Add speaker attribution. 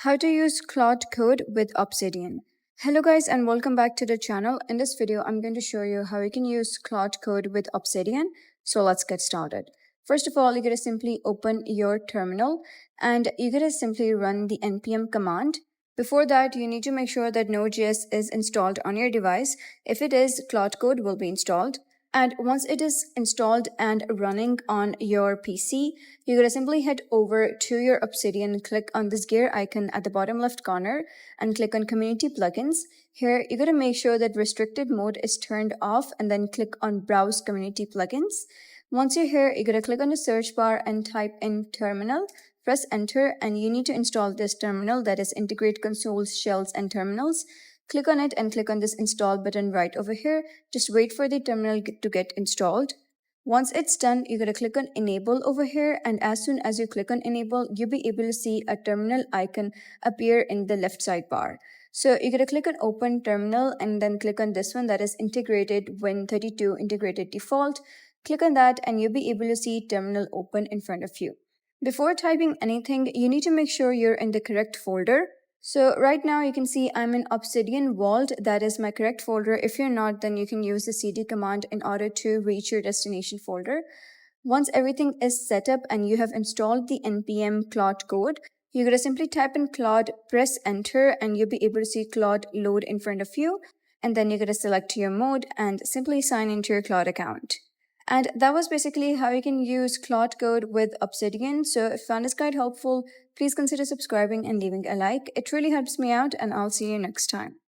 Speaker 1: How to use Claude Code with Obsidian. Hello guys and welcome back to the channel. In this video, I'm going to show you how you can use Claude Code with Obsidian. So let's get started. First of all, you're going to simply open your terminal and you're going to simply run the npm command. Before that, you need to make sure that Node.js is installed on your device. If it is, Claude Code will be installed. And once it is installed and running on your PC, you're going to simply head over to your Obsidian, click on this gear icon at the bottom left corner and click on Community Plugins. Here, you're going to make sure that restricted mode is turned off and then click on Browse Community Plugins. Once you're here, you're going to click on the search bar and type in terminal. Press enter and you need to install this terminal, that is integrate consoles, shells and terminals. Click on it and click on this install button right over here. Just wait for the terminal to get installed. Once it's done, you're going to click on enable over here, and as soon as you click on enable, you'll be able to see a terminal icon appear in the left sidebar. So you're going to click on open terminal and then click on this one, that is integrated Win32 integrated default. Click on that and you'll be able to see terminal open in front of you. Before typing anything, you need to make sure you're in the correct folder. So right now you can see I'm in Obsidian Vault, that is my correct folder. If you're not, then you can use the cd command in order to reach your destination folder. Once everything is set up and you have installed the npm Claude Code, you're going to simply type in Claude, press enter, and you'll be able to see Claude load in front of you. And then you're going to select your mode and simply sign into your Claude account. And that was basically how you can use Claude Code with Obsidian. So if you found this guide helpful, please consider subscribing and leaving a like. It really helps me out, and I'll see you next time.